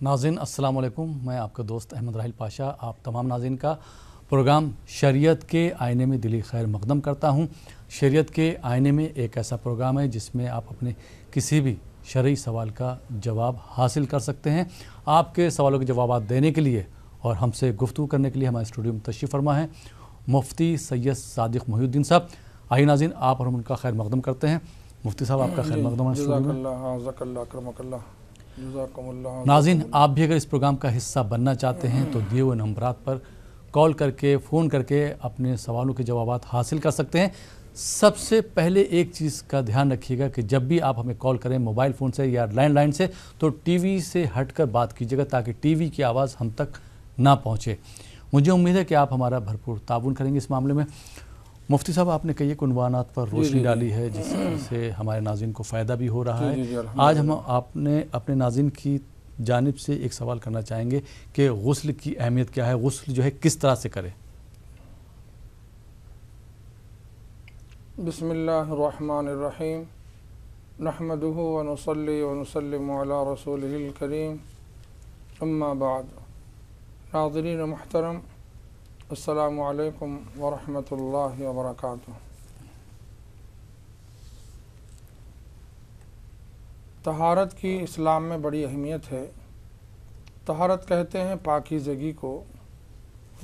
ناظرین السلام علیکم، میں آپ کا دوست احمد راحیل پاشا آپ تمام ناظرین کا پروگرام شریعت کے آئینے میں دلی خیر مقدم کرتا ہوں۔ شریعت کے آئینے میں ایک ایسا پروگرام ہے جس میں آپ اپنے کسی بھی شرعی سوال کا جواب حاصل کر سکتے ہیں۔ آپ کے سوالوں کے جوابات دینے کے لیے اور ہم سے گفتگو کرنے کے لیے ہمارے اسٹوڈیو میں تشریف فرما ہیں مفتی سید صادق محی الدین صاحب۔ آئیے ناظرین آپ اور ہم ان کا خیر مقدم کرتے ہیں۔ مفتی صاحب آپ کا خیر مقدم ہے اسٹوڈیو میں۔ ناظرین آپ بھی اگر اس پروگرام کا حصہ بننا چاہتے ہیں تو دیے ہوئے نمبرات پر کال کر کے فون کر کے اپنے سوالوں کے جوابات حاصل کر سکتے ہیں۔ سب سے پہلے ایک چیز کا دھیان رکھیے گا کہ جب بھی آپ ہمیں کال کریں موبائل فون سے یا لینڈ لائن سے تو ٹی وی سے ہٹ کر بات کیجیے گا تاکہ ٹی وی کی آواز ہم تک نہ پہنچے۔ مجھے امید ہے کہ آپ ہمارا بھرپور تعاون کریں گے اس معاملے میں۔ مفتی صاحب آپ نے کئی ایک عنوانات پر روشنی ڈالی ہے جس سے ہمارے ناظرین کو فائدہ بھی ہو رہا ہے۔ آج ہم آپ نے اپنے ناظرین کی جانب سے ایک سوال کرنا چاہیں گے کہ غسل کی اہمیت کیا ہے، غسل جو ہے کس طرح سے کرے؟ بسم اللہ الرحمن الرحیم، نحمدہ ونصلی ونسلم علی رسولہ الکریم، اما بعد۔ ناظرین محترم، السلام علیکم ورحمۃ اللہ وبرکاتہ۔ طہارت کی اسلام میں بڑی اہمیت ہے۔ طہارت کہتے ہیں پاکیزگی کو۔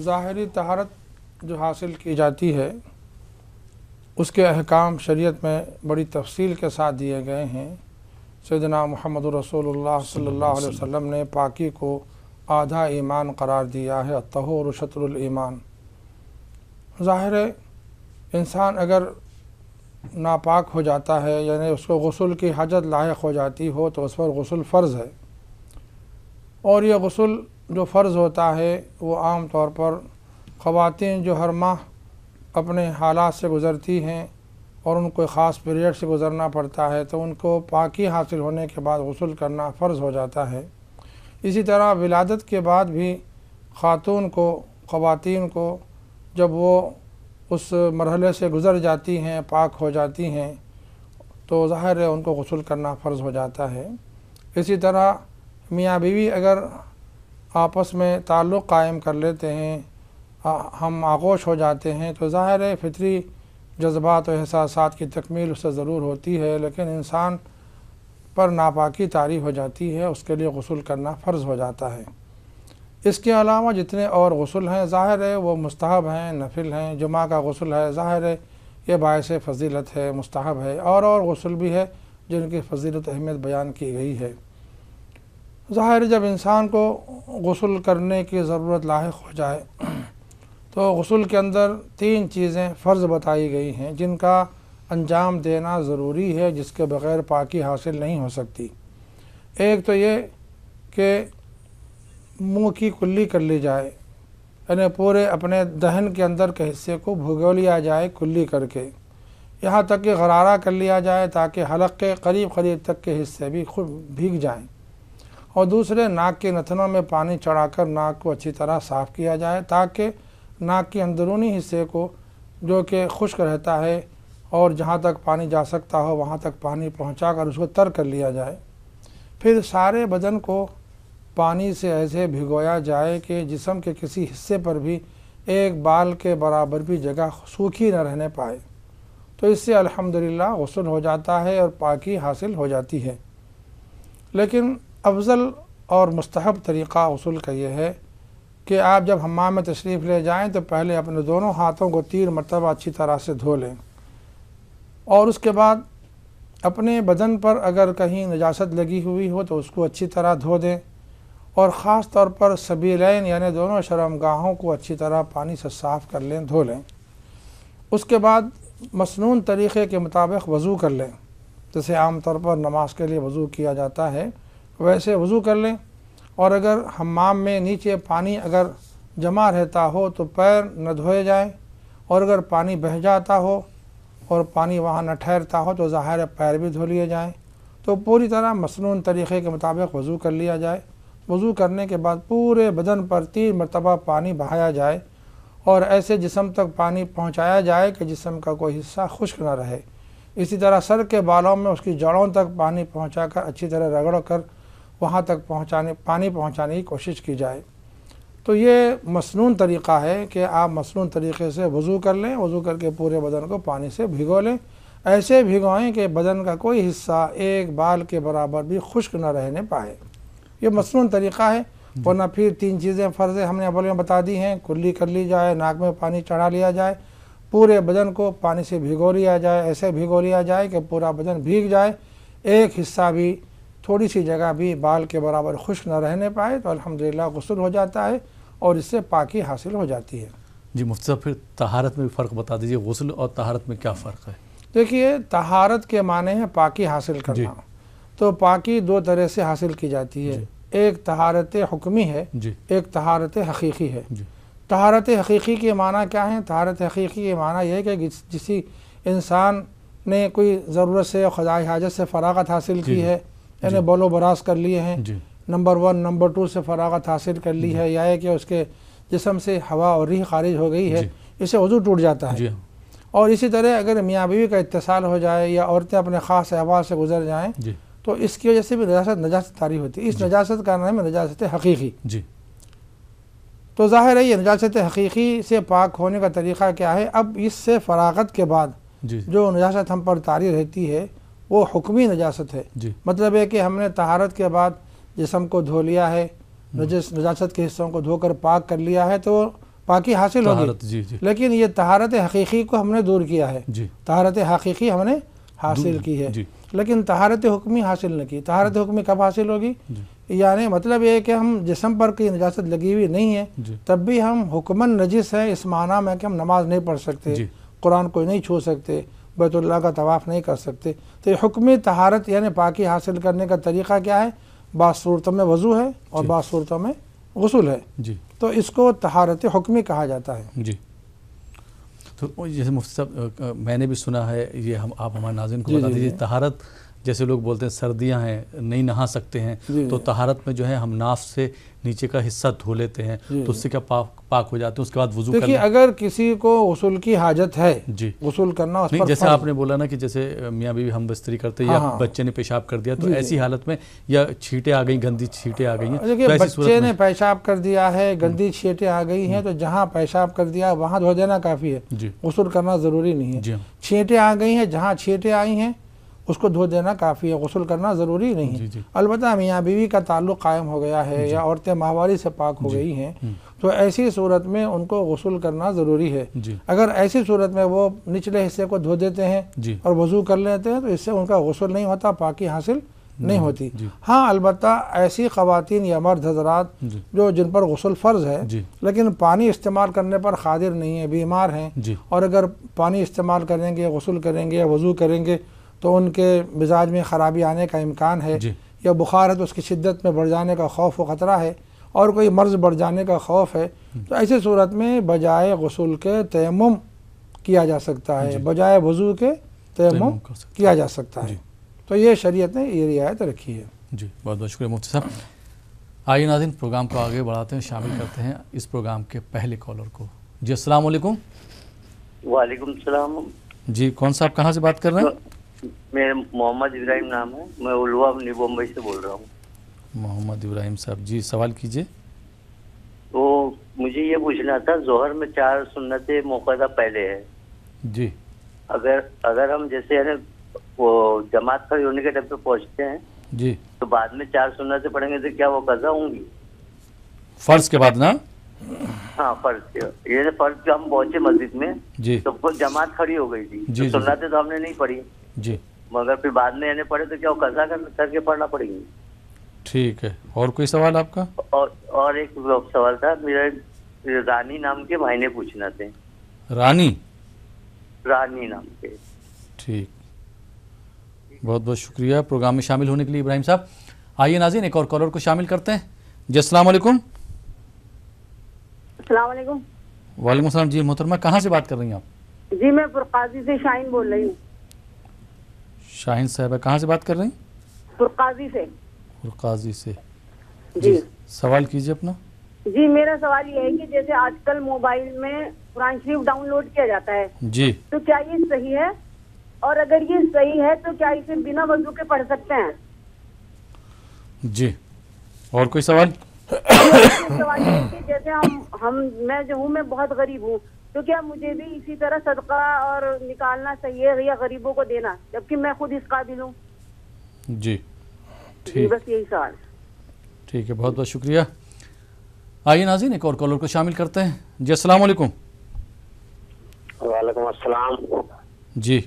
ظاہری طہارت جو حاصل کی جاتی ہے اس کے احکام شریعت میں بڑی تفصیل کے ساتھ دیے گئے ہیں۔ سیدنا محمد رسول اللہ صلی اللہ علیہ وسلم نے پاکی کو آدھا ایمان قرار دیا ہے، الطہور شطر الایمان۔ ظاہر ہے انسان اگر ناپاک ہو جاتا ہے یعنی اس کو غسل کی حاجت لاحق ہو جاتی ہو تو اس پر غسل فرض ہے، اور یہ غسل جو فرض ہوتا ہے وہ عام طور پر خواتین جو ہر ماہ اپنے حالات سے گزرتی ہیں اور ان کو خاص پیریڈ سے گزرنا پڑتا ہے تو ان کو پاکی حاصل ہونے کے بعد غسل کرنا فرض ہو جاتا ہے۔ اسی طرح ولادت کے بعد بھی خواتین کو جب وہ اس مرحلے سے گزر جاتی ہیں، پاک ہو جاتی ہیں، تو ظاہر ہے ان کو غسل کرنا فرض ہو جاتا ہے۔ اسی طرح میاں بیوی اگر آپس میں تعلق قائم کر لیتے ہیں، ہم آغوش ہو جاتے ہیں، تو ظاہر ہے فطری جذبات و احساسات کی تکمیل اس سے ضرور ہوتی ہے، لیکن انسان پر ناپاکی طاری ہو جاتی ہے، اس کے لیے غسل کرنا فرض ہو جاتا ہے۔ اس کے علاوہ جتنے اور غسل ہیں ظاہر ہے وہ مستحب ہیں، نفل ہیں۔ جمعہ کا غسل ہے، ظاہر ہے یہ باعث فضیلت ہے، مستحب ہے، اور غسل بھی ہے جن کی فضیلت اہمیت بیان کی گئی ہے۔ ظاہر ہے جب انسان کو غسل کرنے کی ضرورت لاحق ہو جائے تو غسل کے اندر 3 چیزیں فرض بتائی گئی ہیں جن کا انجام دینا ضروری ہے، جس کے بغیر پاکی حاصل نہیں ہو سکتی۔ ایک تو یہ کہ منہ کی کلی کر لی جائے، یعنی پورے اپنے دہن کے اندر کے حصے کو بھگو لیا جائے کلی کر کے، یہاں تک کہ غرارہ کر لیا جائے تاکہ حلق کے قریب تک کے حصے بھی خود بھیگ جائیں۔ اور دوسرے ناک کے نتنوں میں پانی چڑھا کر ناک کو اچھی طرح صاف کیا جائے تاکہ ناک کے اندرونی حصے کو جو کہ خشک رہتا ہے اور جہاں تک پانی جا سکتا ہو وہاں تک پانی پہنچا کر اس کو تر کر لیا جائے۔ پھر سارے بدن کو پانی سے ایسے بھگویا جائے کہ جسم کے کسی حصے پر بھی ایک بال کے برابر بھی جگہ سوکھی نہ رہنے پائے، تو اس سے الحمدللہ غسل ہو جاتا ہے اور پاکی حاصل ہو جاتی ہے۔ لیکن افضل اور مستحب طریقہ غسل کا یہ ہے کہ آپ جب حمام میں تشریف لے جائیں تو پہلے اپنے دونوں ہاتھوں کو 3 مرتبہ اچھی طرح سے دھو لیں، اور اس کے بعد اپنے بدن پر اگر کہیں نجاست لگی ہوئی ہو تو اس کو اچھی طرح دھو دیں، اور خاص طور پر سبیلین یعنی دونوں شرمگاہوں کو اچھی طرح پانی سے صاف کر لیں، دھو لیں۔ اس کے بعد مسنون طریقے کے مطابق وضو کر لیں، جیسے عام طور پر نماز کے لیے وضو کیا جاتا ہے ویسے وضو کر لیں، اور اگر حمام میں نیچے پانی اگر جمع رہتا ہو تو پیر نہ دھوئے جائیں، اور اگر پانی بہہ جاتا ہو اور پانی وہاں نہ ٹھہرتا ہو تو ظاہر ہے پیر بھی دھو لیے جائیں۔ تو پوری طرح مسنون طریقے کے مطابق وضو کر لیا جائے۔ وضو کرنے کے بعد پورے بدن پر 3 مرتبہ پانی بہایا جائے اور ایسے جسم تک پانی پہنچایا جائے کہ جسم کا کوئی حصہ خشک نہ رہے۔ اسی طرح سر کے بالوں میں اس کی جڑوں تک پانی پہنچا کر اچھی طرح رگڑ کر وہاں تک پانی پہنچانے کی کوشش کی جائے۔ تو یہ مسنون طریقہ ہے کہ آپ مسنون طریقے سے وضو کر لیں، وضو کر کے پورے بدن کو پانی سے بھگو لیں، ایسے بھگوئیں کہ بدن کا کوئی حصہ ایک بال کے برابر بھی خشک نہ رہنے پائے۔ یہ مسنون طریقہ ہے، ورنہ پھر 3 چیزیں فرض ہم نے اول میں بتا دی ہیں، کلی کر لی جائے، ناک میں پانی چڑھا لیا جائے، پورے بدن کو پانی سے بھگو لیا جائے، ایسے بھگو لیا جائے کہ پورا بدن بھیگ جائے، ایک حصہ بھی تھوڑی سی جگہ بھی بال کے برابر خشک نہ رہنے پائے، تو الحمدللہ غسل ہو جاتا ہے اور اس سے پاکی حاصل ہو جاتی ہے۔ جی مفتی صاحب، پھر طہارت میں بھی فرق بتا دیجیے، غسل اور طہارت میں کیا فرق ہے؟ دیکھیے، طہارت کے معنی ہے پاکی حاصل کرنا، تو پاکی 2 طرح سے حاصل کی جاتی ہے، ایک طہارت حکمی ہے، ایک طہارت حقیقی ہے۔ طہارت حقیقی کے معنی کیا ہے؟ طہارت حقیقی کے معنی یہ ہے کہ کسی انسان نے کوئی ضرورت سے خدائی حاجت سے فراغت حاصل کی ہے، یعنی بول و براز کر لیے ہیں، نمبر 1 نمبر 2 سے فراغت حاصل کر لی ہے، یا ہے کہ اس کے جسم سے ہوا اور ریح خارج ہو گئی ہے، اسے وضو ٹوٹ جاتا ہے۔ اور اسی طرح اگر میاں بیوی کا اتصال ہو جائے یا عورتیں اپنے خاص احوال سے گزر جائیں تو اس کی وجہ سے بھی نجاست طاری ہوتی ہے۔ اس نجاست کا نام ہے نجاست حقیقی۔ تو ظاہر ہے یہ نجاست حقیقی سے پاک ہونے کا طریقہ کیا ہے؟ اب اس سے فراغت کے بعد جو نجاست ہم پر طاری رہتی ہے وہ حکمی نجاست ہے۔ مطلب ہے کہ ہم نے طہارت کے بعد جسم کو دھو لیا ہے، نجاست کے حصوں کو دھو کر پاک کر لیا ہے تو پاکی حاصل ہوگی، لیکن یہ طہارت حقیقی کو ہم نے دور کیا ہے، طہارت حقیقی ہم نے حاصل کی ہے، لیکن طہارت حکمی حاصل نہ کی۔ طہارت حکمی کب حاصل ہوگی؟ یعنی مطلب یہ ہے کہ ہم جسم پر کوئی نجاست لگی ہوئی نہیں ہے تب بھی ہم حکماً نجس ہیں، اس معنی میں کہ ہم نماز نہیں پڑھ سکتے، قرآن کو نہیں چھو سکتے، بیت اللہ کا طواف نہیں کر سکتے۔ تو یہ حکمی طہارت یعنی پاکی حاصل کرنے کا طریقہ کیا ہے؟ بعض صورتوں میں وضو ہے اور بعض صورتوں میں غسل ہے، تو اس کو طہارت حکمی کہا جاتا ہے۔ جی، تو جیسے مفتی صاحب میں نے بھی سنا ہے، یہ آپ ہمارے ناظرین کو بتا دیجیے، طہارت جیسے لوگ بولتے ہیں سردیاں ہیں نہیں نہا سکتے ہیں، تو طہارت میں جو ہے ہم ناف سے نیچے کا حصہ دھو لیتے ہیں تو اس سے کیا پاک ہو جاتے ہیں، اس کے بعد وضو کرنا۔ دیکھیے، اگر کسی کو غسل کی حاجت ہے، غسل کرنا اس پر جیسے آپ نے بولا نا کہ جیسے میاں بیوی ہم بستری کرتے یا بچے نے پیشاب کر دیا تو ایسی حالت میں یا چھینٹیں آ گئی، گندی چھینٹیں آ گئی ہیں، دیکھیے بچے نے پیشاب کر دیا ہے، گندی چھینٹیں آ گئی ہیں تو جہاں پیشاب کر دیا وہاں دھو دینا کافی ہے، غسل کرنا ضروری نہیں ہے۔ چھینٹیں آ گئی ہیں، جہاں چھینٹیں آئی ہیں اس کو دھو دینا کافی ہے، غسل کرنا ضروری نہیں ہے۔ البتہ میاں بیوی کا تعلق قائم ہو گیا ہے یا عورتیں ماہواری سے پاک ہو گئی ہیں تو ایسی صورت میں ان کو غسل کرنا ضروری ہے۔ اگر ایسی صورت میں وہ نچلے حصے کو دھو دیتے ہیں اور وضو کر لیتے ہیں تو اس سے ان کا غسل نہیں ہوتا، پاکی حاصل نہیں ہوتی۔ ہاں، البتہ ایسی خواتین یا مرد حضرات جو جن پر غسل فرض ہے لیکن پانی استعمال کرنے پر قادر نہیں ہیں، بیمار ہیں، اور اگر پانی استعمال کریں گے، غسل کریں گے یا وضو کریں گے تو ان کے مزاج میں خرابی آنے کا امکان ہے، یا بخار ہے تو اس کی شدت میں بڑھ جانے کا خوف و خطرہ ہے، اور کوئی مرض بڑھ جانے کا خوف ہے، تو ایسی صورت میں بجائے غسل کے تیمم کیا جا سکتا ہے، بجائے وضو کے تیمم کیا جا سکتا ہے۔ تو یہ شریعت نے یہ رعایت رکھی ہے۔ جی، بہت بہت شکریہ مفتی صاحب۔ آئیے ناظرین، پروگرام کو آگے بڑھاتے ہیں، شامل کرتے ہیں اس پروگرام کے پہلے کالر کو۔ جی السلام علیکم۔ وعلیکم السلام۔ جی، کون صاحب کہاں سے بات کر رہے ہیں؟ میرا محمد ابراہیم نام ہے، میں الوا بمبئی سے بول رہا ہوں۔ محمد ابراہیم صاحب، جی سوال کیجئے۔ تو مجھے یہ پوچھنا تھا، ظہر میں 4 سنتیں موقعہ پہلے ہے، جی اگر ہم جیسے وہ جماعت کھڑی ہونے کے ٹائم پہ پہنچتے ہیں جی تو بعد میں 4 سنتیں پڑھیں گے تو کیا وہ قضا ہوں گی؟ فرض کے بعد نا؟ ہاں، فرض یہ فرض کہ ہم پہنچے مسجد میں جی تو جماعت کھڑی ہو گئی تھی، سنتیں تو ہم نے نہیں پڑھی جی، مگر پھر بعد میں پڑھے تو کیا وہ قضا کر کے پڑھنا پڑے گی؟ ٹھیک ہے، اور کوئی سوال آپ کا؟ اور ایک سوال تھا میرا، رانی نام کے معنی پوچھنا تھے۔ رانی نام کے۔ ٹھیک، بہت بہت شکریہ پروگرام میں شامل ہونے کے لیے ابراہیم صاحب۔ آئیے ناظرین، ایک اور کالر کو شامل کرتے ہیں۔ جی السلام علیکم۔ السلام علیکم۔ وعلیکم السلام۔ جی محترمہ، کہاں سے بات کر رہی ہیں آپ؟ جی میں پرقاضی سے شاہین بول رہی ہوں۔ شاہین صاحبہ کہاں سے بات کر رہی ہیں؟ پرقاضی سے۔ پرقاضی سے، جی سوال کیجئے اپنا۔ جی میرا سوال یہ ہے کہ جیسے آج کل موبائل میں قرآن شریف ڈاؤن لوڈ کیا جاتا ہے جی، تو کیا یہ صحیح ہے؟ اور اگر یہ صحیح ہے تو کیا اسے بنا وضو کے پڑھ سکتے ہیں؟ جی اور کوئی سوال؟ سوال یہ ہے کہ جیسے میں جو ہوں میں بہت غریب ہوں، تو کیا مجھے بھی اسی طرح صدقہ اور نکالنا صحیح ہے یا غریبوں کو دینا، جبکہ میں خود اس قابل ہوں؟ جی جی ٹھیک، بس یہی سوال۔ ٹھیک ہے، بہت بہت شکریہ۔ آئیے ناظرین ایک اور کالر کو شامل کرتے ہیں۔ جی السلام علیکم۔ وعلیکم السلام جی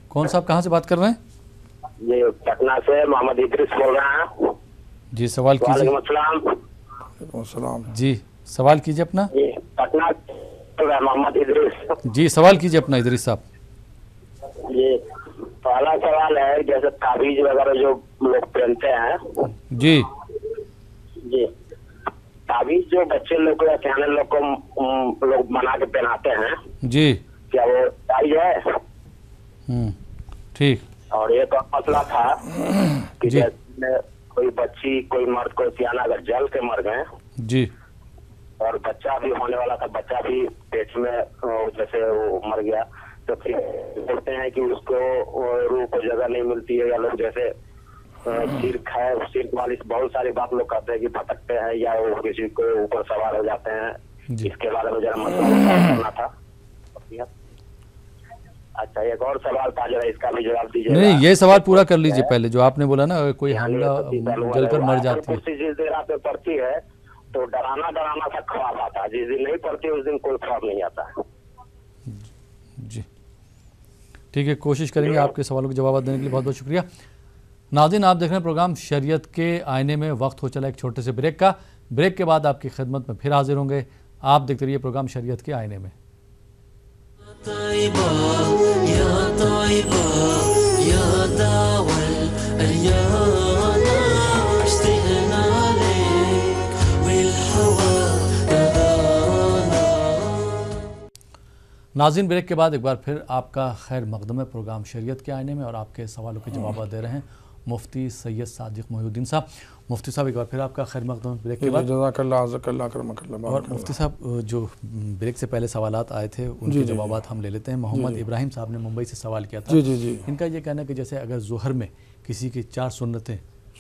کون صاحب کہاں سے بات کر رہے ہیں؟ جی، پٹنہ سے محمد ادریس بول رہے ہیں۔ جی سوال کیجیے۔ وعلیکم السلام وعلیکم السلام۔ جی سوال کیجیے اپنا۔ جی پٹنہ سے محمد ادریس۔ جی سوال کیجیے اپنا ادریس صاحب۔ جی پہلا سوال ہے جیسے تعویذ وغیرہ جو لوگ پہنتے ہیں، جی جی تعویذ جو بچے لوگ کو یا سیانے لوگ کو لوگ بنا کے پہناتے ہیں، جی کیا وہ جائز ہے؟ ٹھیک۔ اور ایک اور مسئلہ تھا کہ جی جیسے کوئی بچی کوئی مرد کوئی سیانا اگر جل کے مر گئے جی اور بچہ بھی ہونے والا تھا، بچہ بھی پیٹ میں جیسے وہ مر گیا، تو پھر بولتے ہیں کہ اس کو روح کو جگہ نہیں ملتی ہے، یا لوگ جیسے شرک ہے، شرک والی بہت ساری بات لوگ کہتے ہیں کہ بھٹکتے ہیں یا وہ کسی کو اوپر سوار ہو جاتے ہیں۔ جی اس کے بارے میں ذرا مسئلہ کرنا تھا۔ اچھا ایک اور سوال تھا، ذرا اس کا بھی جواب دیجیے۔ نہیں یہ سوال پورا کر لیجیے پہلے جو آپ نے بولا نا، کوئی حاملہ جل کر مر جاتی ہے۔ جس دن رات میں پڑتی ہے تو ڈرانا سا خواب آتا ہے، جس دن نہیں پڑتی اس دن کوئی خواب نہیں آتا ہے۔ جی ٹھیک ہے، کوشش کریں گے آپ کے سوالوں کے جوابات دینے کے لیے۔ بہت بہت شکریہ۔ ناظرین آپ دیکھ رہے ہیں پروگرام شریعت کے آئینے میں۔ وقت ہو چلا ایک چھوٹے سے بریک کا۔ بریک کے بعد آپ کی خدمت میں پھر حاضر ہوں گے۔ آپ دیکھتے رہیے پروگرام شریعت کے آئینے میں۔ ناظرین بریک کے بعد ایک بار پھر آپ کا خیر مقدم ہے پروگرام شریعت کے آئینے میں، اور آپ کے سوالوں کے جوابات دے رہے ہیں مفتی سید صادق محی الدین صاحب۔ مفتی صاحب ایک بار پھر آپ کا خیر مقدم ہے بریک کے بعد۔ جزاک اللہ، عزک اللہ، کرمک اللہ۔ اور مفتی صاحب جو بریک سے پہلے سوالات آئے تھے ان کے جوابات ہم لے لیتے ہیں۔ محمد ابراہیم صاحب نے ممبئی سے سوال کیا تھا۔ ان کا یہ کہنا ہے کہ جیسے اگر ظہر میں کسی کی 4 سنتیں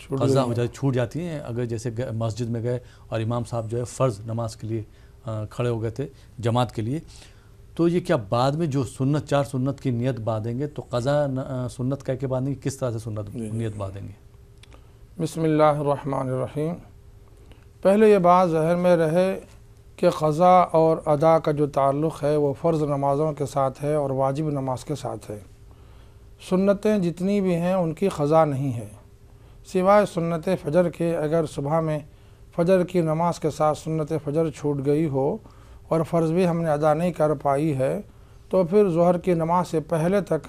قضا ہو جائے، چھوٹ جاتی ہیں، اگر جیسے مسجد میں گئے اور امام صاحب جو ہے فرض نماز کے لیے کھڑے ہو گئے تھے جماعت کے لیے، تو یہ کیا بعد میں جو سنت 4 سنت کی نیت باندھیں گے تو قضا سنت کہہ کے باندھیں گے، کس طرح سے سنت نیت باندھیں گے؟ بسم اللہ الرحمن الرحیم۔ پہلے یہ بات ذہن میں رہے کہ قضا اور ادا کا جو تعلق ہے وہ فرض نمازوں کے ساتھ ہے اور واجب نماز کے ساتھ ہے۔ سنتیں جتنی بھی ہیں ان کی قضا نہیں ہے، سوائے سنت فجر کے۔ اگر صبح میں فجر کی نماز کے ساتھ سنت فجر چھوٹ گئی ہو اور فرض بھی ہم نے ادا نہیں کر پائی ہے تو پھر ظہر کی نماز سے پہلے تک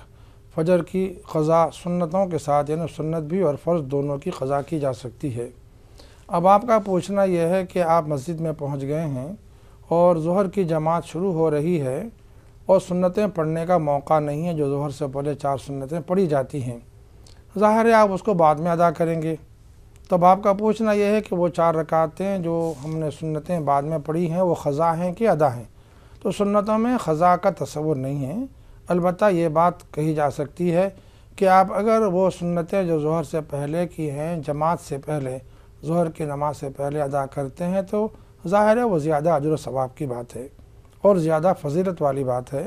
فجر کی قضا سنتوں کے ساتھ، یعنی سنت بھی اور فرض دونوں کی قضا کی جا سکتی ہے۔ اب آپ کا پوچھنا یہ ہے کہ آپ مسجد میں پہنچ گئے ہیں اور ظہر کی جماعت شروع ہو رہی ہے اور سنتیں پڑھنے کا موقع نہیں ہے جو ظہر سے پہلے 4 سنتیں پڑھی جاتی ہیں، ظاہر ہے آپ اس کو بعد میں ادا کریں گے۔ تب آپ کا پوچھنا یہ ہے کہ وہ 4 رکعتیں جو ہم نے سنتیں بعد میں پڑھی ہیں وہ قضا ہیں کہ ادا ہیں؟ تو سنتوں میں قضا کا تصور نہیں ہے، البتہ یہ بات کہی جا سکتی ہے کہ آپ اگر وہ سنتیں جو ظہر سے پہلے کی ہیں جماعت سے پہلے، ظہر کی نماز سے پہلے ادا کرتے ہیں تو ظاہر ہے وہ زیادہ اجر و ثواب کی بات ہے اور زیادہ فضیلت والی بات ہے۔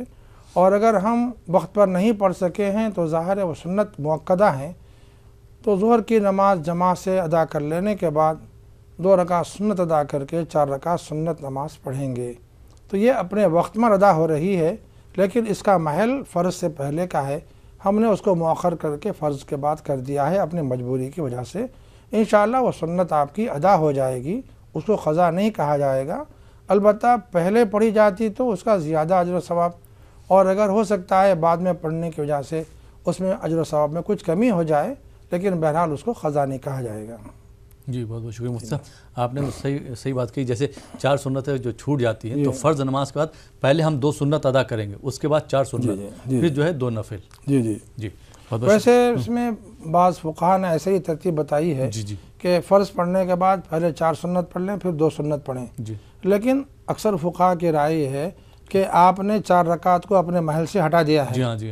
اور اگر ہم وقت پر نہیں پڑھ سکے ہیں تو ظاہر ہے وہ سنت مؤکدہ ہیں، تو ظہر کی نماز جماعت سے ادا کر لینے کے بعد 2 رکعت سنت ادا کر کے 4 رکعت سنت نماز پڑھیں گے۔ تو یہ اپنے وقت میں ادا ہو رہی ہے، لیکن اس کا محل فرض سے پہلے کا ہے، ہم نے اس کو مؤخر کر کے فرض کے بعد کر دیا ہے اپنی مجبوری کی وجہ سے۔ انشاءاللہ وہ سنت آپ کی ادا ہو جائے گی، اس کو قضا نہیں کہا جائے گا، البتہ پہلے پڑھی جاتی تو اس کا زیادہ اجر و ثواب، اور اگر ہو سکتا ہے بعد میں پڑھنے کی وجہ سے اس میں اجر و ثواب میں کچھ کمی ہو جائے، لیکن بہرحال اس کو قضا نہیں کہا جائے گا۔ جی بہت بہت شکریہ مفتی صاحب، آپ نے صحیح بات کہی۔ جیسے 4 سنتیں جو چھوٹ جاتی ہیں تو فرض نماز کے بعد پہلے ہم 2 سنت ادا کریں گے، اس کے بعد 4 سنت، پھر جو ہے 2 نفل۔ جی ویسے اس میں بعض فقہاء نے ایسے ہی ترتیب بتائی ہے کہ فرض پڑھنے کے بعد پہلے 4 سنت پڑھ لیں پھر 2 سنت پڑھیں، لیکن اکثر فقہاء کی رائے یہ ہے کہ آپ نے 4 رکعت کو اپنے محل سے ہٹا دیا ہے،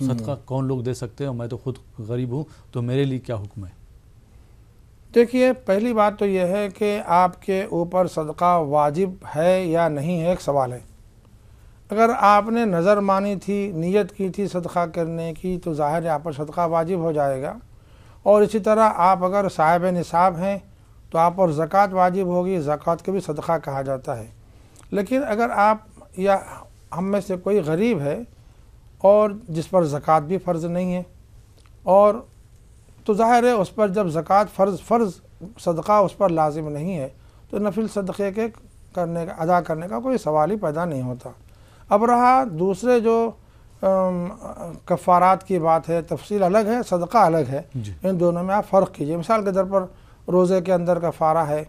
صدقہ کون لوگ دے سکتے ہیں اور میں تو خود غریب ہوں تو میرے لیے کیا حکم ہے؟ دیکھیے، پہلی بات تو یہ ہے کہ آپ کے اوپر صدقہ واجب ہے یا نہیں ہے، ایک سوال ہے۔ اگر آپ نے نظر مانی تھی، نیت کی تھی صدقہ کرنے کی، تو ظاہر ہے آپ پر صدقہ واجب ہو جائے گا۔ اور اسی طرح آپ اگر صاحب نصاب ہیں تو آپ پر زکوٰۃ واجب ہوگی، زکوٰۃ کو بھی صدقہ کہا جاتا ہے۔ لیکن اگر آپ یا ہم میں سے کوئی غریب ہے اور جس پر زکوٰۃ بھی فرض نہیں ہے، اور تو ظاہر ہے اس پر جب زکوٰۃ فرض صدقہ اس پر لازم نہیں ہے تو نفل صدقے کے ادا کرنے کا کوئی سوال ہی پیدا نہیں ہوتا۔ اب رہا دوسرے جو کفارات کی بات ہے، تفصیل الگ ہے، صدقہ الگ ہے، ان دونوں میں آپ فرق کیجئے۔ مثال کے طور پر روزے کے اندر کفارہ ہے،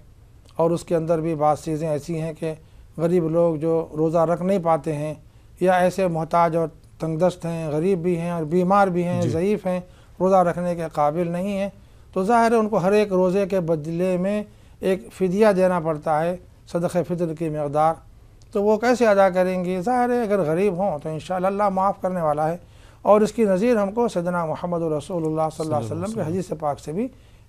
اور اس کے اندر بھی بعض چیزیں ایسی ہیں کہ غریب لوگ جو روزہ رکھ نہیں پاتے ہیں، یا ایسے محتاج اور تنگ دست ہیں، غریب بھی ہیں اور بیمار بھی ہیں، ضعیف ہیں، روزہ رکھنے کے قابل نہیں ہیں، تو ظاہر ہے ان کو ہر ایک روزے کے بدلے میں ایک فدیہ دینا پڑتا ہے، صدقہ فطر کی مقدار۔ تو وہ کیسے ادا کریں گے؟ ظاہر ہے اگر غریب ہوں تو انشاءاللہ اللہ معاف کرنے والا ہے۔ اور اس کی نظیر ہم کو سیدنا محمد رسول اللہ صلی اللہ علیہ وسلم کے حدیث پاک سے بھی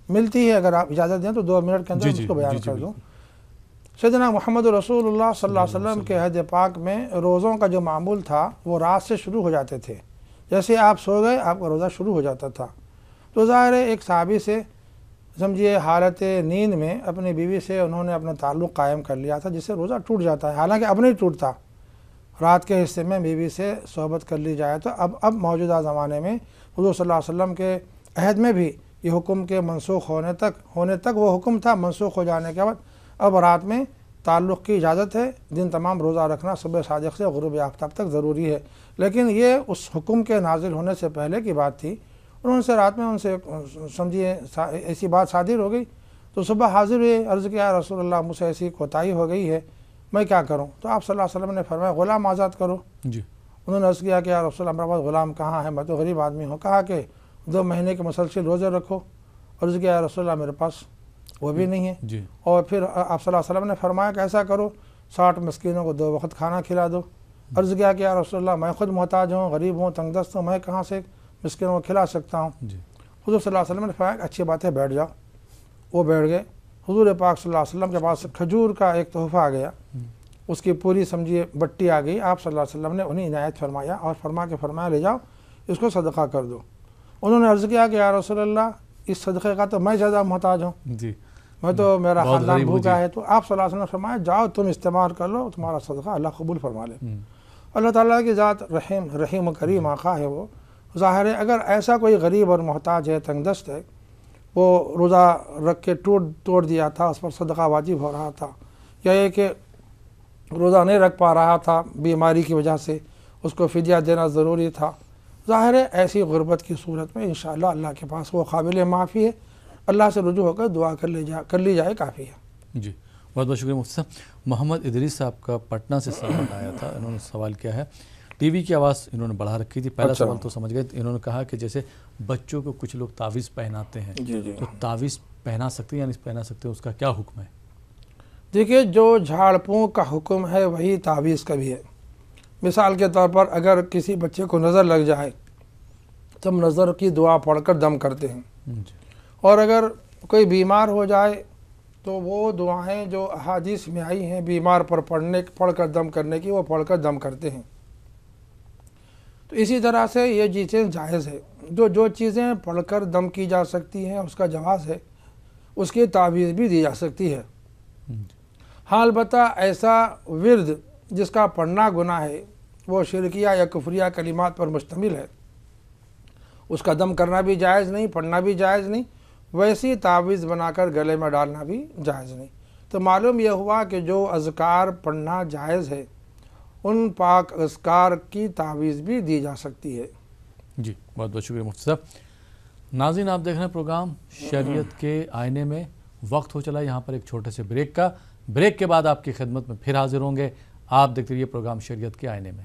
ملتی ہے۔ اگر آپ اجازت دیں تو 2 منٹ کے اندر اس کو بیان کر دوں۔ سیدنا محمد رسول اللہ صلی اللہ علیہ وسلم کے حدیث پاک میں روزوں کا جو معمول تھا وہ رات سے شروع ہو جاتے تھے، جیسے آپ سو گئے آپ کا روزہ شروع ہو جاتا تھا۔ تو ظاہر ہے ایک صحابی سے سمجھیے حالت نیند میں اپنی بیوی سے انہوں نے اپنا تعلق قائم کر لیا تھا، جس سے روزہ ٹوٹ جاتا ہے، حالانکہ اب نہیں ٹوٹتا۔ رات کے حصے میں بیوی سے صحبت کر لی جائے تو اب موجودہ زمانے میں حضور صلی اللہ علیہ وسلم کے عہد میں بھی یہ حکم کے منسوخ ہونے تک وہ حکم تھا، منسوخ ہو جانے کے بعد اب رات میں تعلق کی اجازت ہے، دن تمام روزہ رکھنا صبح صادق سے غروب آفتاب تک ضروری ہے۔ لیکن یہ اس حکم کے نازل ہونے سے پہلے کی بات تھی۔ انہوں سے رات میں ان سے سمجھیے ایسی بات صادر ہو گئی تو صبح حاضر ہوئے، عرض کیا رسول اللہ مجھ سے ایسی کوتاہی ہو گئی ہے، میں کیا کروں؟ تو آپ صلی اللہ علیہ وسلم نے فرمایا غلام آزاد کرو۔ انہوں نے عرض کیا کہ یا رسول اللہ میرے پاس غلام کہاں ہے، میں تو غریب آدمی ہوں۔ کہا کہ 2 مہینے کے مسلسل روزے رکھو۔ عرض کیا یا رسول اللہ میرے پاس وہ بھی نہیں ہے۔ اور پھر آپ صلی اللہ علیہ وسلم نے فرمایا کہ ایسا کرو 60 مسکینوں کو 2 وقت کھانا کھلا دو۔ عرض کیا کہ یا رسول اللہ میں خود محتاج ہوں، غریب ہوں، تنگ دست ہوں، میں کہاں سے مسکینوں کو کھلا سکتا ہوں؟ حضور صلی اللہ علیہ وسلم نے فرمایا اچھی بات ہے بیٹھ جاؤ۔ وہ بیٹھ گئے۔ حضور پاک صلی اللہ علیہ وسلم کے پاس کھجور کا ایک تحفہ آ گیا، اس کی پوری سمجھیے بٹی آ گئی۔ آپ صلی اللہ علیہ وسلم نے انہیں عنایت فرمایا اور فرمایا لے جاؤ اس کو صدقہ کر دو۔ انہوں نے عرض کیا کہ یا رسول اللہ اس صدقے کا تو میں زیادہ محتاج ہوں، میں تو میرا خاندان بھوکا ہے۔ تو آپ صلی اللہ علیہ وسلم نے فرمایا جاؤ تم استعمال کر لو، تمہارا صدقہ اللہ قبول فرما لے۔ اللہ تعالیٰ کی ذات رحیم و کریم آقا ہے وہ۔ ظاہر ہے اگر ایسا کوئی غریب اور محتاج ہے، تنگ دست ہے، وہ روزہ رکھ کے توڑ دیا تھا، اس پر صدقہ واجب ہو رہا تھا، یا یہ کہ روزہ نہیں رکھ پا رہا تھا بیماری کی وجہ سے، اس کو فدیہ دینا ضروری تھا، ظاہر ہے ایسی غربت کی صورت میں انشاءاللہ اللہ کے پاس وہ قابل معافی ہے، اللہ سے رجوع ہو کر دعا کر لی جائے کافی ہے۔ جی بہت بہت شکریہ مفتی صاحب۔ محمد ادریس صاحب کا پٹنہ سے سوال آیا تھا، انہوں نے سوال کیا ہے، ٹی وی کی آواز انہوں نے بڑھا رکھی تھی، پہلا سوال تو سمجھ گئے۔ انہوں نے کہا کہ جیسے بچوں کو کچھ لوگ تعویذ پہناتے ہیں، تو تعویذ پہنا سکتے ہیں یا نہیں پہنا سکتے، اس کا کیا حکم ہے؟ دیکھیے جو جھاڑ پھونک کا حکم ہے وہی تعویذ کا بھی ہے۔ مثال کے طور پر اگر کسی بچے کو نظر لگ جائے تو ہم نظر کی دعا پڑھ کر دم کرتے ہیں، اور اگر کوئی بیمار ہو جائے تو وہ دعائیں جو احادیث میں آئی ہیں بیمار پر پڑھ کر دم کرنے کی، وہ پڑھ کر دم کرتے ہیں۔ تو اسی طرح سے یہ چیزیں جائز ہے، جو چیزیں پڑھ کر دم کی جا سکتی ہیں اس کا جواز ہے، اس کی تعویذ بھی دی جا سکتی ہے۔ ہاں البتہ ایسا ورد جس کا پڑھنا گناہ ہے، وہ شرکیہ یا کفریہ کلمات پر مشتمل ہے، اس کا دم کرنا بھی جائز نہیں، پڑھنا بھی جائز نہیں، ویسی تعویذ بنا کر گلے میں ڈالنا بھی جائز نہیں۔ تو معلوم یہ ہوا کہ جو اذکار پڑھنا جائز ہے ان پاک اذکار کی تعویذ بھی دی جا سکتی ہے۔ جی بہت بہت شکریہ مفتی صاحب۔ ناظرین آپ دیکھ رہے ہیں پروگرام شریعت کے آئینے میں، وقت ہو چلا یہاں پر ایک چھوٹے سے بریک کا، بریک کے بعد آپ کی خدمت میں پھر حاضر ہوں گے۔ آپ دیکھتے رہیے پروگرام شریعت کے آئینے میں۔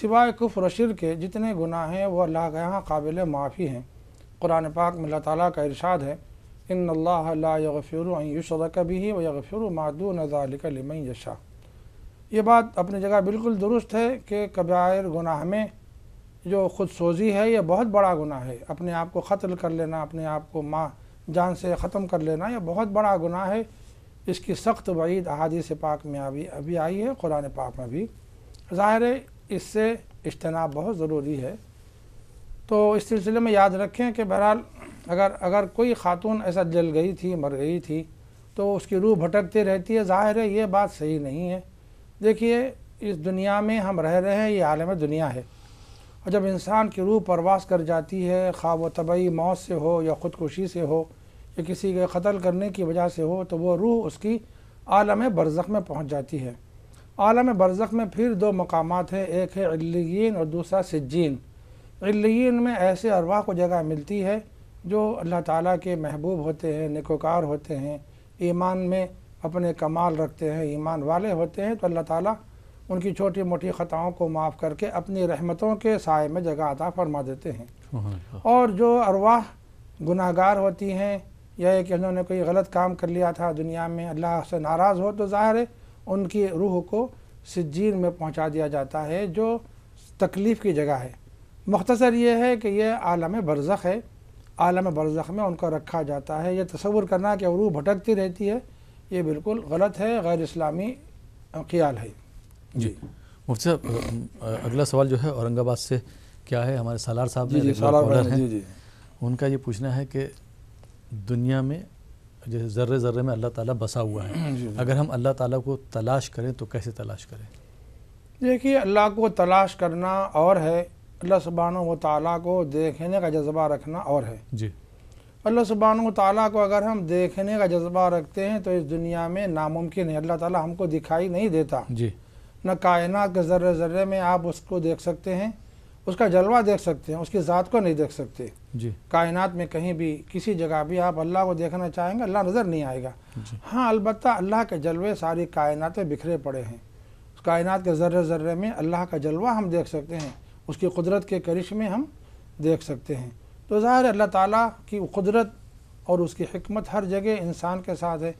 سوائے کفر و شرک کے جتنے گناہ ہیں وہ اللہ کے یہاں قابل معافی ہیں۔ قرآن پاک میں اللہ تعالیٰ کا ارشاد ہے ان اللہ لا یغفر ان یشرک بہ ویغفر ما دون ذلک لمن یشاء۔ یہ بات اپنی جگہ بالکل درست ہے کہ کبائر گناہ میں جو خود سوزی ہے یہ بہت بڑا گناہ ہے۔ اپنے آپ کو قتل کر لینا، اپنے آپ کو جان سے ختم کر لینا، یہ بہت بڑا گناہ ہے۔ اس کی سخت وعید احادیث پاک میں ابھی آئی ہے، قرآن پاک میں بھی۔ ظاہر ہے اس سے اجتناب بہت ضروری ہے۔ تو اس سلسلے میں یاد رکھیں کہ بہرحال اگر کوئی خاتون ایسا جل گئی تھی، مر گئی تھی، تو اس کی روح بھٹکتی رہتی ہے، ظاہر ہے یہ بات صحیح نہیں ہے۔ دیکھیے اس دنیا میں ہم رہ رہے ہیں، یہ عالم دنیا ہے، اور جب انسان کی روح پرواز کر جاتی ہے، خواہ وہ طبعی موت سے ہو یا خودکشی سے ہو یا کسی کے قتل کرنے کی وجہ سے ہو، تو وہ روح اس کی عالم برزخ میں پہنچ جاتی ہے۔ عالم برزخ میں پھر دو مقامات ہیں، ایک ہے علیین اور دوسرا سجین۔ علیین میں ایسے ارواح کو جگہ ملتی ہے جو اللہ تعالیٰ کے محبوب ہوتے ہیں، نیکوکار ہوتے ہیں، ایمان میں اپنے کمال رکھتے ہیں، ایمان والے ہوتے ہیں، تو اللہ تعالیٰ ان کی چھوٹی موٹی خطاؤں کو معاف کر کے اپنی رحمتوں کے سائے میں جگہ عطا فرما دیتے ہیں۔ اور جو ارواح گناہ گار ہوتی ہیں یا کہ انہوں نے کوئی غلط کام کر لیا تھا دنیا میں، اللہ سے ناراض ہو، تو ظاہر ہے ان کی روح کو سجین میں پہنچا دیا جاتا ہے جو تکلیف کی جگہ ہے۔ مختصر یہ ہے کہ یہ عالم برزخ ہے، عالم برزخ میں ان کو رکھا جاتا ہے۔ یہ تصور کرنا کہ روح بھٹکتی رہتی ہے، یہ بالکل غلط ہے، غیر اسلامی خیال ہے۔ جی مفتی صاحب، اگلا سوال جو ہے اورنگ آباد سے کیا ہے، ہمارے سالار صاحب جی کالر ہیں، ان کا یہ پوچھنا ہے کہ دنیا میں جیسے ذرے ذرے میں اللہ تعالیٰ بسا ہوا ہے، اگر ہم اللہ تعالیٰ کو تلاش کریں تو کیسے تلاش کریں؟ دیکھیے اللہ کو تلاش کرنا اور ہے، اللہ سبحانہ و تعالیٰ کو دیکھنے کا جذبہ رکھنا اور ہے۔ جی اللہ سبحانہ و تعالیٰ کو اگر ہم دیکھنے کا جذبہ رکھتے ہیں تو اس دنیا میں ناممکن ہے، اللہ تعالیٰ ہم کو دکھائی نہیں دیتا۔ جی نہ کائنات کے ذرے ذرے میں آپ اس کو دیکھ سکتے ہیں، اس کا جلوہ دیکھ سکتے ہیں، اس کی ذات کو نہیں دیکھ سکتے۔ جی کائنات میں کہیں بھی کسی جگہ بھی آپ اللہ کو دیکھنا چاہیں گے، اللہ نظر نہیں آئے گا۔ ہاں البتہ اللہ کے جلوے ساری کائنات میں بکھرے پڑے ہیں، اس کائنات کے ذرے ذرے میں اللہ کا جلوہ ہم دیکھ سکتے ہیں، اس کی قدرت کے کرشمے ہم دیکھ سکتے ہیں۔ تو ظاہر ہے اللہ تعالیٰ کی قدرت اور اس کی حکمت ہر جگہ انسان کے ساتھ ہے۔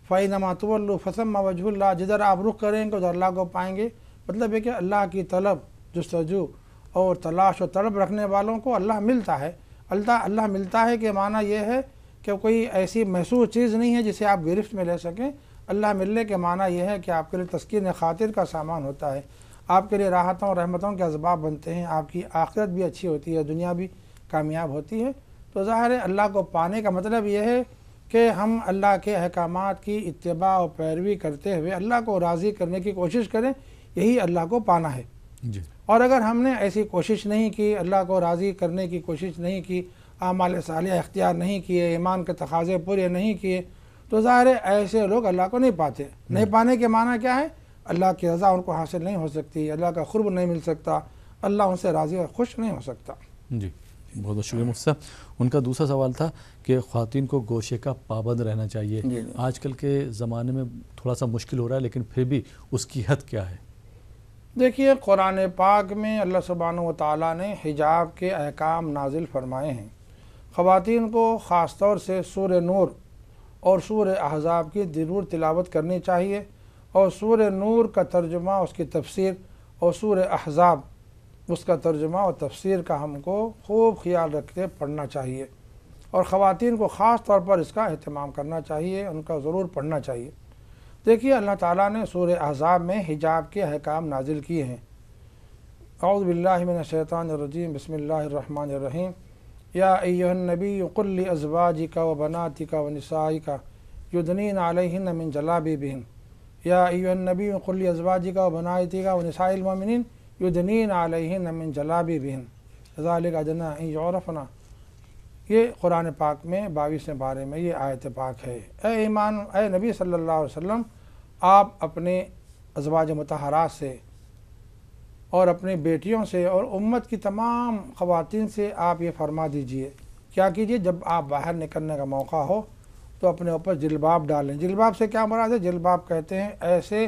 فَإِنَّمَا تُوَلُّوا فَثَمَّ وَجْهُ اللَّهِ، جدھر آپ رخ کریں گے ادھر اللہ کو پائیں گے۔ مطلب ہے کہ اللہ کی طلب، جستجو اور تلاش و طلب رکھنے والوں کو اللہ ملتا ہے۔ اللہ ملتا ہے کہ معنی یہ ہے کہ کوئی ایسی محسوس چیز نہیں ہے جسے آپ گرفت میں لے سکیں۔ اللہ ملنے کے معنی یہ ہے کہ آپ کے لیے تسکین خاطر کا سامان ہوتا ہے، آپ کے لیے راحتوں اور رحمتوں کے اسباب بنتے ہیں، آپ کی آخرت بھی اچھی ہوتی ہے، دنیا بھی کامیاب ہوتی ہے۔ تو ظاہر ہے اللہ کو پانے کا مطلب یہ ہے کہ ہم اللہ کے احکامات کی اتباع و پیروی کرتے ہوئے اللہ کو راضی کرنے کی کوشش کریں، یہی اللہ کو پانا ہے۔ جی اور اگر ہم نے ایسی کوشش نہیں کی، اللہ کو راضی کرنے کی کوشش نہیں کی، اعمال صالحہ اختیار نہیں کیے، ایمان کے تقاضے پورے نہیں کیے، تو ظاہر ہے ایسے لوگ اللہ کو نہیں پاتے۔ نہیں پانے کے معنی کیا ہے؟ اللہ کی رضا ان کو حاصل نہیں ہو سکتی، اللہ کا قرب نہیں مل سکتا، اللہ ان سے راضی اور خوش نہیں ہو سکتا۔ جی بہت بہت شکریہ مفتی صاحب۔ ان کا دوسرا سوال تھا کہ خواتین کو گوشے کا پابند رہنا چاہیے، آج کل کے زمانے میں تھوڑا سا مشکل ہو رہا ہے، لیکن پھر بھی اس کی حد کیا ہے؟ دیکھیے قرآن پاک میں اللہ سبحانہ و تعالیٰ نے حجاب کے احکام نازل فرمائے ہیں۔ خواتین کو خاص طور سے سورہ نور اور سورہ احزاب کی ضرور تلاوت کرنی چاہیے، اور سورہ نور کا ترجمہ، اس کی تفسیر، اور سورہ احزاب اس کا ترجمہ اور تفسیر کا ہم کو خوب خیال رکھ کے پڑھنا چاہیے، اور خواتین کو خاص طور پر اس کا اہتمام کرنا چاہیے، ان کا ضرور پڑھنا چاہیے۔ دیکھیے اللہ تعالیٰ نے سورہ احزاب میں حجاب کے احکام نازل کیے ہیں۔ اعوذ باللہ من الشیطان الرجیم، بسم اللہ الرحمن الرحیم۔ یا ایھا النبی قل لازواجک وبناتک ونسائک یدنین علیہن من جلابیبہن۔ یا ایھا النبی قل لازواجک وبناتک ونساء المؤمنین یدنین علیہن من جلابیبہن ذالک ادنی ان یعرفن۔ یہ قرآن پاک میں 22ویں پارے میں یہ آیت پاک ہے۔ اے نبی صلی اللہ علیہ وسلم، آپ اپنے ازواج مطہرات سے اور اپنی بیٹیوں سے اور امت کی تمام خواتین سے آپ یہ فرما دیجئے، کیا کیجئے، جب آپ باہر نکلنے کا موقع ہو تو اپنے اوپر جلباب ڈالیں۔ جلباب سے کیا مراد ہے؟ جلباب کہتے ہیں ایسے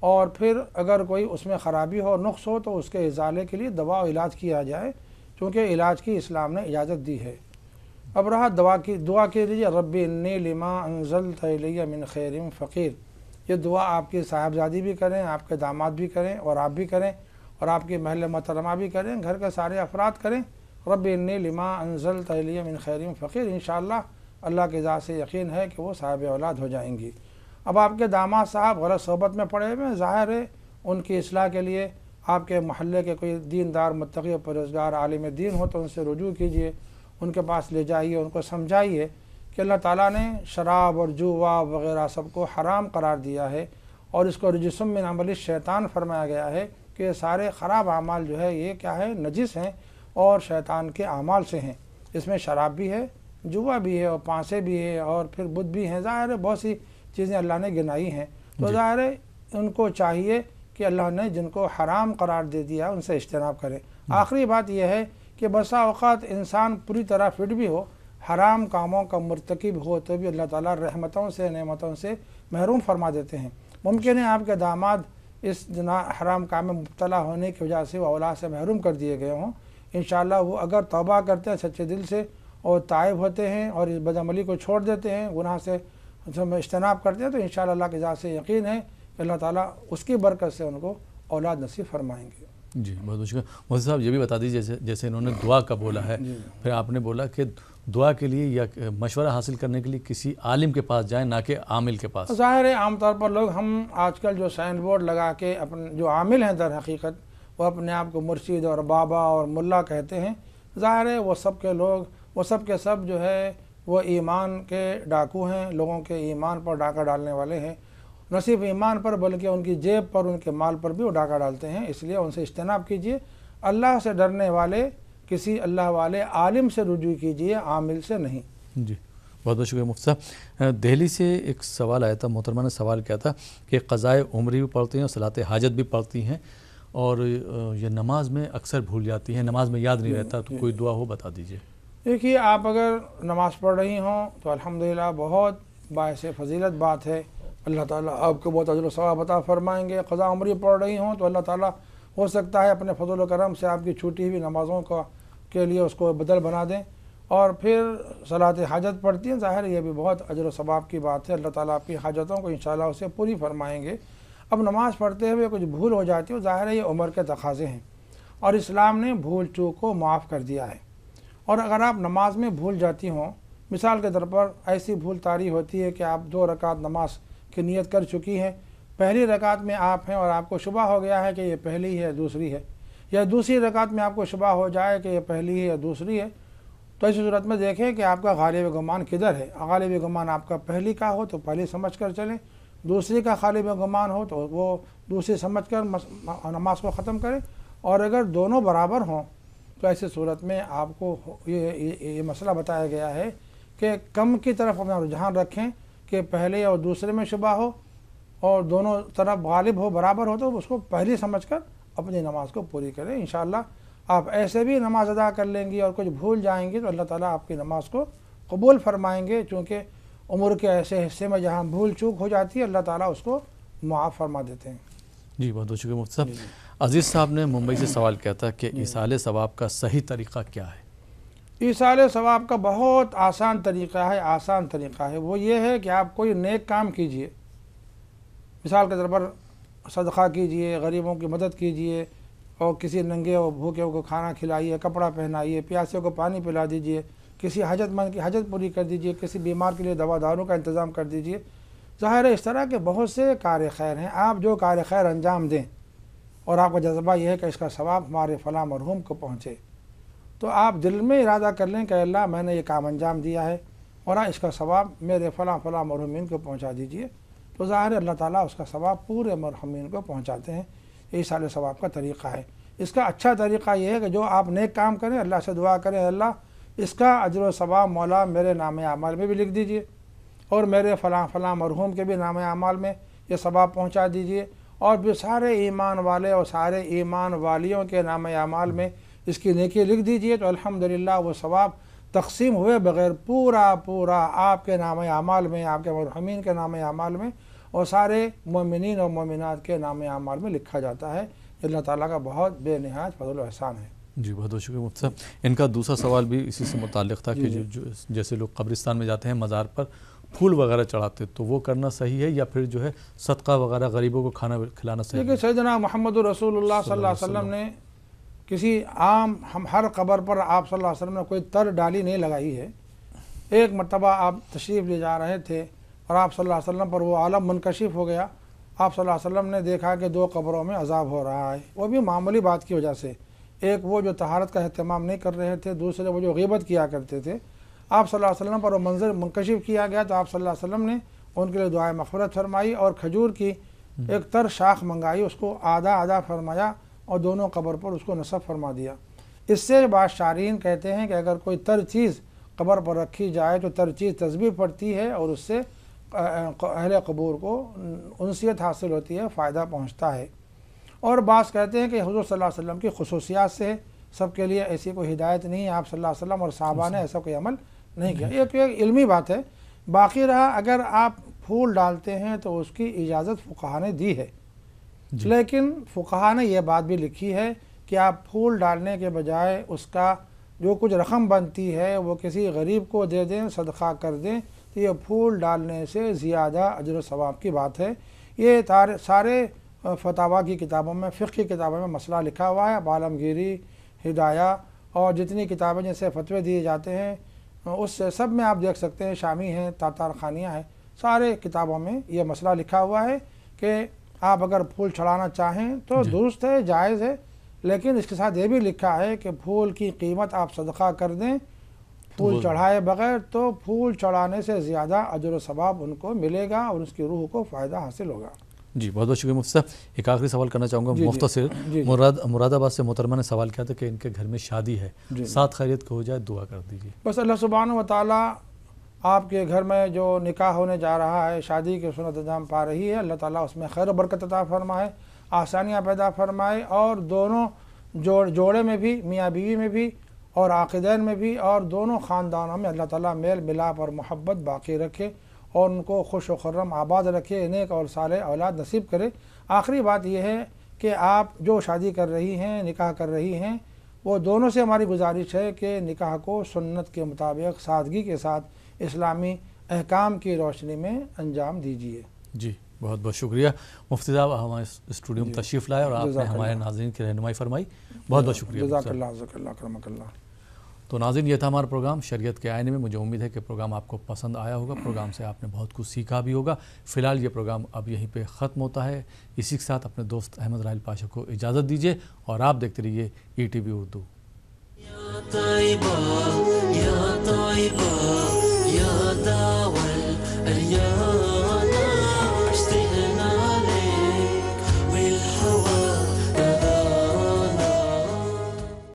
اور پھر اگر کوئی اس میں خرابی ہو نقص ہو تو اس کے ازالے کے لیے دوا و علاج کیا جائے، چونکہ علاج کی اسلام نے اجازت دی ہے۔ اب رہا دعا کے لیجیے، رب انی لما انزلت الی من خیر فقیر۔ یہ دعا آپ کی صاحبزادی بھی کریں، آپ کے داماد بھی کریں، اور آپ بھی کریں، اور آپ کی محل محترمہ بھی کریں، گھر کے سارے افراد کریں، رب انی لما انزلت الی من خیر فقیر۔ انشاءاللہ اللہ کی ذات سے یقین ہے کہ وہ صاحب اولاد ہو جائیں گی۔ اب آپ کے داماد صاحب غلط صحبت میں پڑے ہوئے ہیں، ظاہر ہے ان کی اصلاح کے لیے آپ کے محلے کے کوئی دیندار متقی پرہیزگار عالم دین ہو تو ان سے رجوع کیجئے، ان کے پاس لے جائیے، ان کو سمجھائیے کہ اللہ تعالیٰ نے شراب اور جوا وغیرہ سب کو حرام قرار دیا ہے، اور اس کو رجس من عمل الشیطان فرمایا گیا ہے کہ یہ سارے خراب اعمال جو ہے یہ کیا ہے، نجس ہیں اور شیطان کے اعمال سے ہیں۔ اس میں شراب بھی ہے، جوا بھی ہے، اور پانسے بھی ہے، اور پھر بت بھی ہیں، ظاہر ہے بہت سی چیزیں اللہ نے گنائی ہیں۔ تو ظاہر ہے ان کو چاہیے کہ اللہ نے جن کو حرام قرار دے دیا ان سے اجتناب کرے۔ آخری بات یہ ہے کہ بسا اوقات انسان پوری طرح فٹ بھی ہو، حرام کاموں کا مرتکب ہو تو بھی اللہ تعالیٰ رحمتوں سے نعمتوں سے محروم فرما دیتے ہیں۔ ممکن ہے آپ کے داماد اس حرام کام میں مبتلا ہونے کی وجہ سے وہ اولاد سے محروم کر دیے گئے ہوں، انشاءاللہ وہ اگر توبہ کرتے ہیں سچے دل سے اور تائب ہوتے ہیں اور اس بدعملی کو چھوڑ دیتے ہیں، گناہ سے اجتناب کرتے ہیں، تو انشاءاللہ اللہ کی ذات سے یقین ہے کہ اللہ تعالیٰ اس کی برکت سے ان کو اولاد نصیب فرمائیں گے۔ جی بہت بہت شکریہ۔ مفتی صاحب یہ بھی بتا دیجیے، جیسے انہوں نے دعا کا بولا ہے، پھر آپ نے بولا کہ دعا کے لیے یا مشورہ حاصل کرنے کے لیے کسی عالم کے پاس جائیں، نہ کہ عامل کے پاس۔ ظاہر ہے عام طور پر لوگ ہم آج کل جو سائن بورڈ لگا کے اپنے جو عامل ہیں در حقیقت وہ اپنے آپ کو مرشد اور بابا اور ملا کہتے ہیں، ظاہر ہے وہ سب کے لوگ وہ سب کے سب جو ہے وہ ایمان کے ڈاکو ہیں، لوگوں کے ایمان پر ڈاکہ ڈالنے والے ہیں، نہ صرف ایمان پر بلکہ ان کی جیب پر ان کے مال پر بھی وہ ڈاکہ ڈالتے ہیں۔ اس لیے ان سے اجتناب کیجیے، اللہ سے ڈرنے والے کسی اللہ والے عالم سے رجوع کیجیے، عامل سے نہیں۔ جی بہت بہت شکریہ مفتی صاحب۔ دہلی سے ایک سوال آیا تھا، محترمہ نے سوال کیا تھا کہ قضائے عمری بھی پڑھتی ہیں اور صلاۃ حاجت بھی پڑھتی ہیں، اور یہ نماز میں اکثر بھول جاتی ہیں، نماز میں یاد نہیں رہتا، تو کوئی دعا ہو بتا دیجیے۔ دیکھیے آپ اگر نماز پڑھ رہی ہوں تو الحمدللہ بہت باعث فضیلت بات ہے، اللہ تعالیٰ آپ کو بہت اجر و ثواب عطا فرمائیں گے۔ قضاء عمری پڑھ رہی ہوں تو اللہ تعالیٰ ہو سکتا ہے اپنے فضل و کرم سے آپ کی چھوٹی ہوئی نمازوں کے لیے اس کو بدل بنا دیں، اور پھر صلاۃ حاجت پڑھتی ہیں، ظاہر یہ بھی بہت اجر و ثواب کی بات ہے، اللہ تعالیٰ آپ کی حاجتوں کو انشاءاللہ اسے پوری فرمائیں گے۔ اب نماز پڑھتے ہوئے کچھ بھول ہو جاتی ہے، ظاہر ہے یہ عمر کے تقاضے ہیں، اور اسلام نے بھول چوک کو معاف کر دیا ہے۔ اور اگر آپ نماز میں بھول جاتی ہوں، مثال کے طور پر ایسی بھول طاری ہوتی ہے کہ آپ 2 رکعت نماز کی نیت کر چکی ہیں، پہلی رکعت میں آپ ہیں اور آپ کو شبہ ہو گیا ہے کہ یہ پہلی ہے دوسری ہے، یا دوسری رکعت میں آپ کو شبہ ہو جائے کہ یہ پہلی ہے یا دوسری ہے، تو ایسی صورت میں دیکھیں کہ آپ کا غالب گمان کدھر ہے۔ غالب گمان آپ کا پہلی کا ہو تو پہلی سمجھ کر چلیں، دوسری کا غالب گمان ہو تو وہ دوسری سمجھ کر نماز کو ختم کریں، اور اگر دونوں برابر ہوں تو ایسی صورت میں آپ کو یہ مسئلہ بتایا گیا ہے کہ کم کی طرف اپنا رجحان رکھیں کہ پہلے اور دوسرے میں شبہ ہو اور دونوں طرف غالب ہو، برابر ہو، تو اس کو پہلی سمجھ کر اپنی نماز کو پوری کریں۔ انشاءاللہ آپ ایسے بھی نماز ادا کر لیں گی اور کچھ بھول جائیں گی تو اللہ تعالیٰ آپ کی نماز کو قبول فرمائیں گے، چونکہ عمر کے ایسے حصے میں جہاں بھول چوک ہو جاتی ہے اللہ تعالیٰ اس کو معاف فرما دیتے ہیں۔ جی بہت بہت شکریہ مفتی صاحب۔ عزیز صاحب نے ممبئی سے سوال کیا تھا کہ ایصال ثواب کا صحیح طریقہ کیا ہے؟ ایصال ثواب کا بہت آسان طریقہ ہے، وہ یہ ہے کہ آپ کوئی نیک کام کیجئے، مثال کے طور پر صدقہ کیجئے، غریبوں کی مدد کیجئے، اور کسی ننگے اور بھوکے کو کھانا کھلائیے، کپڑا پہنائیے، پیاسے کو پانی پلا دیجئے، کسی حاجت مند کی حاجت پوری کر دیجئے، کسی بیمار کے لیے دوا داروں کا انتظام کر دیجئے۔ ظاہر ہے اس طرح کے بہت سے کار خیر ہیں، آپ جو کار خیر انجام دیں اور آپ کا جذبہ یہ ہے کہ اس کا ثواب ہمارے فلاں مرحوم کو پہنچے، تو آپ دل میں ارادہ کر لیں کہ اللہ میں نے یہ کام انجام دیا ہے اور اس کا ثواب میرے فلاں مرحومین کو پہنچا دیجئے، تو ظاہر ہے اللہ تعالیٰ اس کا ثواب پورے مرحومین کو پہنچاتے ہیں۔ یہ ایصال ثواب کا طریقہ ہے۔ اس کا اچھا طریقہ یہ ہے کہ جو آپ نیک کام کریں اللہ سے دعا کریں، اللہ اس کا اجر و ثواب مولا میرے نام اعمال میں بھی لکھ دیجئے، اور میرے فلاں مرحوم کے بھی نام اعمال میں یہ ثواب پہنچا دیجئے، اور بھی سارے ایمان والے اور سارے ایمان والیوں کے نام اعمال میں اس کی نیکی لکھ دیجئے، تو الحمدللہ وہ ثواب تقسیم ہوئے بغیر پورا آپ کے نام اعمال میں، آپ کے مرحومین کے نام اعمال میں اور سارے مومنین اور مومنات کے نام اعمال میں لکھا جاتا ہے۔ اللہ تعالیٰ کا بہت بے نہایت فضل و احسان ہے۔ جی بہت بہت شکریہ مفتی صاحب۔ ان کا دوسرا سوال بھی اسی سے متعلق تھا کہ جیسے لوگ قبرستان میں جاتے ہیں مزار پر پھول وغیرہ چڑھاتے تو وہ کرنا صحیح ہے یا پھر جو ہے صدقہ وغیرہ غریبوں کو کھانا کھلانا صحیح ہے؟ دیکھیے سیدنا محمد رسول اللہ صلی اللہ علیہ وسلم نے کسی عام ہر قبر پر آپ صلی اللہ علیہ وسلم نے کوئی تر ڈالی نہیں لگائی ہے۔ ایک مرتبہ آپ تشریف لے جا رہے تھے اور آپ صلی اللہ علیہ وسلم پر وہ عالم منکشف ہو گیا۔ آپ صلی اللہ علیہ وسلم نے دیکھا کہ 2 قبروں میں عذاب ہو رہا ہے، وہ بھی معمولی بات کی وجہ سے۔ ایک وہ جو طہارت کا اہتمام نہیں کر رہے تھے، دوسرے وہ جو غیبت کیا کرتے تھے۔ آپ صلی اللہ علیہ وسلم پر وہ منظر منکشف کیا گیا تو آپ صلی اللہ علیہ وسلم نے ان کے لیے دعائے مغفرت فرمائی اور کھجور کی ایک تر شاخ منگائی، اس کو آدھا فرمایا اور دونوں قبر پر اس کو نصب فرما دیا۔ اس سے بعض شارحین کہتے ہیں کہ اگر کوئی تر چیز قبر پر رکھی جائے تو تر چیز تسبیح پڑتی ہے اور اس سے اہل قبور کو انسیت حاصل ہوتی ہے، فائدہ پہنچتا ہے۔ اور بعض کہتے ہیں کہ حضور صلی اللہ علیہ وسلم کی خصوصیات سے سب کے لیے ایسی کوئی ہدایت نہیں ہے، آپ صلی اللہ علیہ وسلم اور صحابہ نے ایسا کوئی عمل نہیں کیا۔ یہ تو ایک علمی بات ہے۔ باقی رہا اگر آپ پھول ڈالتے ہیں تو اس کی اجازت فقہا نے دی ہے، لیکن فقہا نے یہ بات بھی لکھی ہے کہ آپ پھول ڈالنے کے بجائے اس کا جو کچھ رقم بنتی ہے وہ کسی غریب کو دے دیں، صدقہ کر دیں، تو یہ پھول ڈالنے سے زیادہ اجر و ثواب کی بات ہے۔ یہ سارے فتاویٰ کی کتابوں میں، فقہ کی کتابوں میں مسئلہ لکھا ہوا ہے۔ عالمگیری، ہدایہ اور جتنی کتابیں جیسے فتوے دیے جاتے ہیں اس سے سب میں آپ دیکھ سکتے ہیں، شامی ہیں، تاتار خانیہ ہیں، سارے کتابوں میں یہ مسئلہ لکھا ہوا ہے کہ آپ اگر پھول چڑھانا چاہیں تو درست ہے، جائز ہے، لیکن اس کے ساتھ یہ بھی لکھا ہے کہ پھول کی قیمت آپ صدقہ کر دیں پھول چڑھائے بغیر تو پھول چڑھانے سے زیادہ اجر و ثواب ان کو ملے گا اور اس کی روح کو فائدہ حاصل ہوگا۔ جی بہت بہت شکریہ مفتی صاحب۔ ایک آخری سوال کرنا چاہوں گا مختصر۔ مراد آباد سے محترمہ نے سوال کیا تھا کہ ان کے گھر میں شادی ہے، ساتھ خیریت کو ہو جائے، دعا کر دیجیے۔ بس اللہ سبحانہ و تعالیٰ آپ کے گھر میں جو نکاح ہونے جا رہا ہے، شادی کی سنت انجام پا رہی ہے، اللہ تعالیٰ اس میں خیر و برکت عطا فرمائے، آسانیاں پیدا فرمائے اور دونوں جوڑے میں بھی، میاں بیوی میں بھی اور عاقدین میں بھی اور دونوں خاندانوں میں اللہ تعالیٰ میل ملاپ اور محبت باقی رکھے اور ان کو خوش و خرم آباد رکھے، نیک اور صالح اولاد نصیب کرے۔ آخری بات یہ ہے کہ آپ جو شادی کر رہی ہیں، نکاح کر رہی ہیں، وہ دونوں سے ہماری گزارش ہے کہ نکاح کو سنت کے مطابق سادگی کے ساتھ اسلامی احکام کی روشنی میں انجام دیجیے۔ جی بہت بہت شکریہ مفتی صاحب، ہمارے اسٹوڈیو میں تشریف لائے اور آپ نے ہمارے ناظرین کی رہنمائی فرمائی، بہت بہت شکریہ۔ جزاک اللہ، جزاک اللہ، کرمک اللہ۔ تو ناظرین یہ تھا ہمارا پروگرام شریعت کے آئینے میں۔ مجھے امید ہے کہ پروگرام آپ کو پسند آیا ہوگا، پروگرام سے آپ نے بہت کچھ سیکھا بھی ہوگا۔ فی الحال یہ پروگرام اب یہیں پہ ختم ہوتا ہے۔ اسی کے ساتھ اپنے دوست احمد راحیل پاشا کو اجازت دیجیے اور آپ دیکھتے رہیے ETV اردو۔ يا طيبة يا طيبة يا داوى الأيام